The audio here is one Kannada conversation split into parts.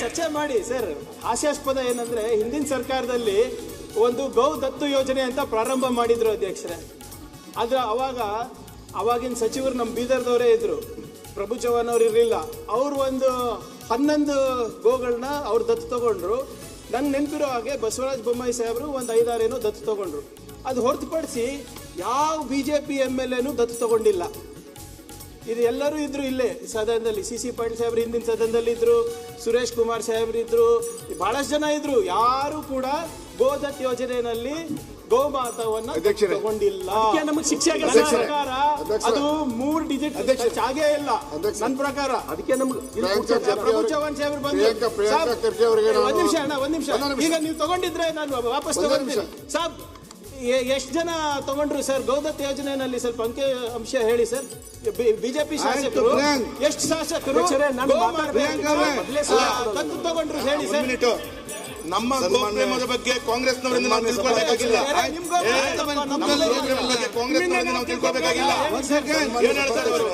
ಚರ್ಚೆ ಮಾಡಿ ಸರ್. ಹಾಸ್ಯಾಸ್ಪದ ಏನಂದ್ರೆ ಹಿಂದಿನ ಸರ್ಕಾರದಲ್ಲಿ ಒಂದು ಗೌ ದತ್ತು ಯೋಜನೆ ಅಂತ ಪ್ರಾರಂಭ ಮಾಡಿದ್ರು ಅಧ್ಯಕ್ಷರೇ. ಆದ್ರೆ ಅವಾಗಿನ ಸಚಿವರು ನಮ್ಮ ಬೀದರ್ದವರೇ ಇದ್ರು, ಪ್ರಭು ಚವ್ಹಾಣ್ ಅವ್ರು ಇರಲಿಲ್ಲ. ಅವ್ರು ಒಂದು 11 ಗೋಗಳನ್ನ ಅವ್ರು ದತ್ತು ತಗೊಂಡ್ರು. ನಂಗೆ ನೆನಪಿರೋ ಹಾಗೆ ಬಸವರಾಜ ಬೊಮ್ಮಾಯಿ ಸಾಹೇಬರು ಒಂದು 5-6 ಏನೋ ದತ್ತು ತಗೊಂಡ್ರು. ಅದು ಹೊರತುಪಡಿಸಿ ಯಾವ BJP MLA ದತ್ತು ತಗೊಂಡಿಲ್ಲ. ಇದು ಎಲ್ಲರೂ ಇದ್ರು ಇಲ್ಲೇ ಸದನದಲ್ಲಿ. CC ಪಾಟೀಲ್ ಸಾಹೇಬ್ರು ಹಿಂದಿನ ಸದನದಲ್ಲಿ ಇದ್ರು, ಸುರೇಶ್ ಕುಮಾರ್ ಸಾಹೇಬ್ರು ಇದ್ರು, ಬಹಳಷ್ಟು ಜನ ಇದ್ರು. ಯಾರು ಕೂಡ ಗೋದತ್ ಯೋಜನೆಯಲ್ಲಿ ಗೋಮಾತವನ್ನ ತಗೊಂಡಿಲ್ಲ. ಶಿಕ್ಷೆ ಸರ್ಕಾರ ಅದು 3 ಡಿಜಿಟ್ ಆಗೇ ಇಲ್ಲ ನನ್ನ ಪ್ರಕಾರ. ಅದಕ್ಕೆ ಪ್ರಭು ಚವ್ಹಾಣ್ ಸಾಹೇಬ್ರು ಬಂದು ಒಂದ್ ನಿಮಿಷ ಈಗ ನೀವು ತಗೊಂಡಿದ್ರೆ ನಾನು ವಾಪಸ್ ತಗೊಂಡಿದ್ದೀನಿ ಸಾಬ್. ಎಷ್ಟು ಜನ ತಗೊಂಡ್ರು ಸರ್ ಗೋದತ್ ಯೋಜನೆಯಲ್ಲಿ? ಸ್ವಲ್ಪ ಅಂಶ ಹೇಳಿ ಸರ್. ಬಿಜೆಪಿ ಶಾಸಕರು ಎಷ್ಟು ಶಾಸಕರು ದತ್ತು ತಗೊಂಡ್ರು ಹೇಳಿ ಸರ್. ನಮ್ಮ ಗೋಪ್ರೇಮದ ಬಗ್ಗೆ ಕಾಂಗ್ರೆಸ್ನವರಿಂದ ನಾವು ತಿಳ್ಕೊಳ್ಬೇಕಾಗಿಲ್ಲ. ಕಾಂಗ್ರೆಸ್ನವರಿಂದ ನಾವು ತಿಳ್ಕೊಳ್ಬೇಕಾಗಿಲ್ಲ. ಏನ್ ಹೇಳ್ತಾರೆ ಅವರು?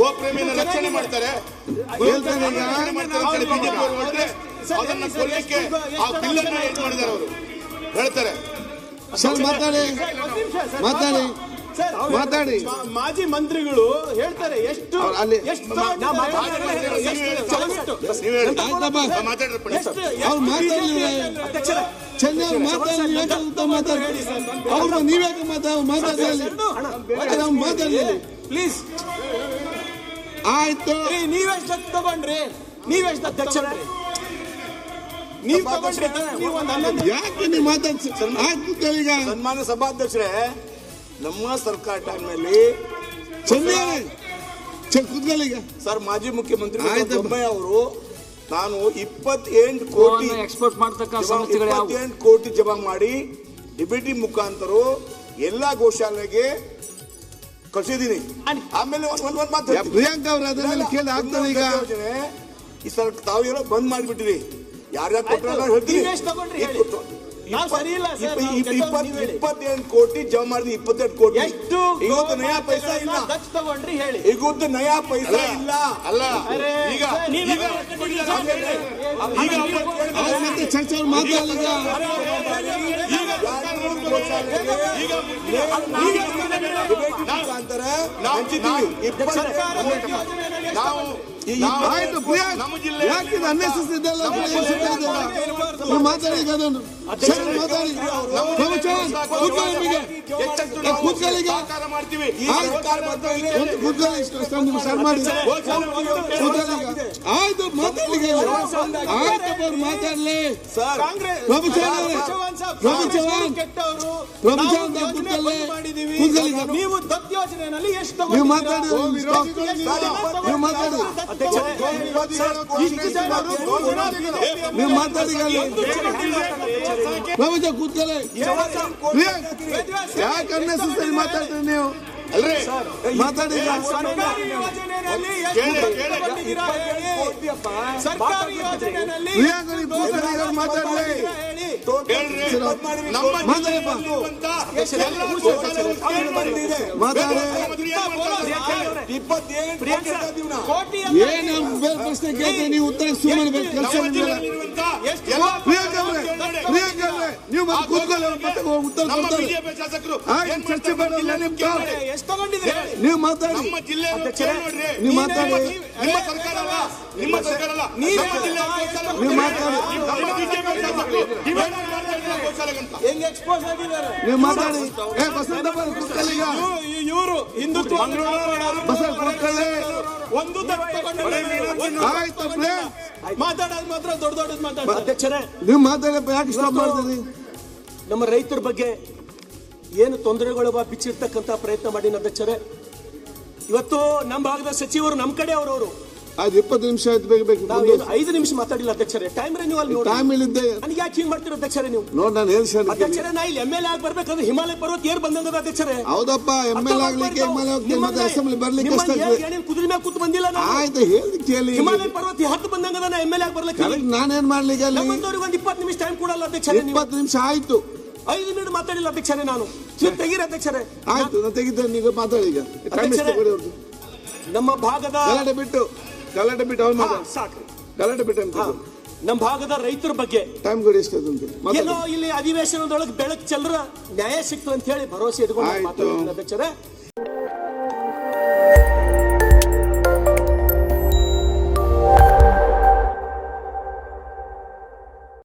ಗೋಪ್ರೇಮಿಯನ್ನು ರಕ್ಷಣೆ ಮಾಡ್ತಾರೆ, ಅದನ್ನ ಕೊಲ್ಲಕ್ಕೆ ಆ ಬಿಲ್ಲನ್ನ ಏನ್ ಮಾಡಿದ್ದಾರೆ ಅವರು ಹೇಳ್ತಾರೆ. ಮಾತಾಡಿ ಮಾಜಿ ಮಂತ್ರಿಗಳು ಹೇಳ್ತಾರೆ ಎಷ್ಟು ಪ್ಲೀಸ್. ಆಯ್ತು, ನೀವೆಷ್ಟು ತಗೊಂಡ್ರಿ? ನೀವೆಷ್ಟು ಅಧ್ಯಕ್ಷರೇ ನೀವು ತಗೊಂಡ್ರಿ? ಯಾಕೆ ನೀವು ಮಾತಾಡ್ಸಿ? ಸನ್ಮಾನ್ಯ ಸಭಾಧ್ಯಕ್ಷರೇ, ನಮ್ಮ ಸರ್ಕಾರ ಟೈಮ್ನಲ್ಲಿ ಸರ್ ಮಾಜಿ ಮುಖ್ಯಮಂತ್ರಿ ಬೊಮ್ಮಾಯಿ ಅವರು ನಾನು 28 ಕೋಟಿ ಎಕ್ಸ್ಪೋರ್ಟ್ ಮಾಡತಕ್ಕ 28 ಕೋಟಿ ಜಮಾ ಮಾಡಿ ಡಿಬಿಟಿ ಮುಖಾಂತರ ಎಲ್ಲಾ ಗೋಶಾಲೆಗೆ ಕಳಿಸಿದೀನಿ. ಆಮೇಲೆ ಒಂದು ಮಾತು ಪ್ರಿಯಾಂಕಾ ಅವರು ಅದನ್ನೆಲ್ಲ ಕೇಳಿ ಆಗ್ತದೆ. ಈಗ ಈ ಸರ್ ತಾವೆಲ್ಲ ಬಂದ್ ಮಾಡಿಬಿಟ್ಟಿರಿ. ಯಾರ್ಯಾರು ಕೊಟ್ಟರೆ ಹೇಳ್ತೀನಿ. 28 ಕೋಟಿ ಜಮಾ ಮಾಡಿದ್ವಿ. 28 ಕೋಟಿ ಇವತ್ತು ನಯಾ ಪೈಸಾ ಇಲ್ಲ. ತಗೊಂಡ್ರಿ ಹೇಳಿ. ಇವತ್ತು ನಯಾ ಪೈಸಾ ಇಲ್ಲ. ಅಲ್ಲ ಈಗ ಚರ್ಚೆ ಆಯ್ತು. ಯಾಕೆ ಅನ್ನೆಸೆಸರಿ ಮಾತಾಡಿ ಆಯ್ತು ಮಾತಾಡ್ಲಿ. ಮಾತಾಡ್ಲಿ ಪ್ರಭು ಚವ್ಹಾಣ್ ನೀವು ದತ್ ಯೋಜನೆಯಲ್ಲಿ ಎಷ್ಟು ನೀವು ಮಾತಾಡಿ. ನೀವು ಮಾತಾಡಿ ಪ್ರಭುಜ ಕೂತ್ಕೊಳ್ಳಿ. ಯಾಕೆ ಅನ್ನೆಸೆಸರಿ ಮಾತಾಡ್ತೀರಿ ನೀವು? ಮಾತಾಡಿ. ಮಾತಾಡ್ಲಿ. ಏನು ಪ್ರಶ್ನೆ ಕೇಳ್ತೀವಿ, ನೀವು ಉತ್ತರ ಸುಮ್ಮನೆ ಬೇಕು. ಕೆಲಸ ನೀವು ಕೂತ್ಕೊಳ್ಳಿ, ಉತ್ತರ ಕೊಡ್ತಾರೆ. ಚರ್ಚೆ ಮಾಡೋಲ್ಲ. ನೀವು ಮಾತಾಡಿ. ನೀವು ಮಾತಾಡಿ. ನಿಮ್ಮ ಸರ್ಕಾರ ಅಲ್ಲ. ನೀವು ಮಾತಾಡಿ. ಹೆಂಗ್ ಎಕ್ಸ್ಪೋಸ್ ಆಗಿದ್ದಾರೆ? ನೀವು ಮಾತಾಡಿ. ಬಸವಣ್ಣ ಇವರು ಹಿಂದುತ್ವ ಒಂದು ಮಾತಾಡೋದು ಮಾತ್ರ ದೊಡ್ಡದು ಮಾತಾಡ. ಅಧ್ಯಕ್ಷರೇ, ನೀವು ಮಾತಾಡಿ. ಯಾಕೆ ಸ್ಟಾಪ್ ಮಾಡ್ತೀರಿ? ನಮ್ಮ ರೈತರ ಬಗ್ಗೆ ಏನು ತೊಂದರೆಗಳು ಬಿಚ್ಚಿರ್ತಕ್ಕಂಥ ಪ್ರಯತ್ನ ಮಾಡಿ ಅಧ್ಯಕ್ಷರೇ. ಇವತ್ತು ನಮ್ಮ ಭಾಗದ ಸಚಿವರು ನಮ್ಮ ಕಡೆ ಅವರವರು ಅದು 20 ನಿಮಿಷ ಆಯ್ತು. ಬೇಕು 5 ನಿಮಿಷ ಮಾತಾಡಿಲ್ಲ ಅಧ್ಯಕ್ಷರೇ. ಟೈಮ್ ರಿನ್ಯೂವಲ್ ಟೈಮ್ ಇಲ್ಲಿದ್ದೆ. ನನಗೆ ಯಾಕೆ ಹಿಂಗ್ ಮಾಡ್ತೀರ ಅಧ್ಯಕ್ಷರೇ ನೀವು? ನೋಡಿ ನಾನು ಹೇಳ್ತೀನಿ ಅಧ್ಯಕ್ಷರೇ, ನಾ ಇಲ್ಲಿ MLA ಆಗಿ ಬರ್ಬೇಕಂದ್ರೆ ಹಿಮಾಲಯ ಪರ್ವತ ಏರ್ ಬಂದಂಗದ ಅಧ್ಯಕ್ಷರೇ. ಹೌದಪ್ಪ, MLA ಆಗ್ಲಿಕ್ಕೆ ಮತ್ತೆ ಅಸೆಂಬ್ಲಿ ಬರ್ಲಿಕ್ಕೆ ಕಷ್ಟ ಆಗ್ತದೆ. ಕುದುರೆ ಮೇಲೆ ಕೂತು ಬಂದಿಲ್ಲ. ಆಯ್ತು ಹೇಳಿ ಕೇಳಿ. ಹಿಮಾಲಯ ಪರ್ವತ 10 ಬಂದಂಗದ ನಾ MLA ಆಗಿ ಬರ್ಲಿಕ್ಕೆ. ನಾನೇನ್ ಮಾಡ್ಲಿಕ್ಕೆ ಅಲ್ಲಿ ನಮ್ಮಂತವ್ರಿಗೆ ಒಂದು 20 ನಿಮಿಷ ಟೈಮ್ ಕೊಡಲ್ಲ ಅಧ್ಯಕ್ಷರೇ. 20 ನಿಮಿಷ ಆಯ್ತು. 5 ಮಿನಿಟ್ ಮಾತಾಡಿಲ್ಲ ಅಧ್ಯಕ್ಷರೇ. ನಾನು ತೆಗೀರಿ ಅಧ್ಯಕ್ಷರೇ. ಆಯ್ತು, ನಾನು ತೆಗಿದ್ದೇನೆ. ಈಗ ಮಾತಾಡಿ. ಈಗ ನಮ್ಮ ಭಾಗದ ಬಿಟ್ಟು ಗಲಾಟೆ ಬಿಟ್ಟು ಅವ್ರು ಹಾ, ಮಾತಾಡಿ. ಸಾಕ್ರಿ. ಗಲಾಟೆ ಬಿಟ್ಟು ಅಂತ ಹಾ. ನಮ್ಮ ಭಾಗದ ರೈತರ ಬಗ್ಗೆ ಟೈಮ್ ಕೊಡಿ ಎಷ್ಟದಂತೆ ಏನೋ ಇಲ್ಲಿ ಅಧಿವೇಶನದೊಳಗೆ ಬೆಳಕು ಚೆಲ್ಲರ ನ್ಯಾಯ ಸಿಕ್ತು ಅಂತ ಹೇಳಿ ಭರವಸೆ ಇಟ್ಕೊಂಡು ಆಯ್ತು. ಮಾತಾಡ್ತೀನಿ ಅಧ್ಯಕ್ಷರೇ.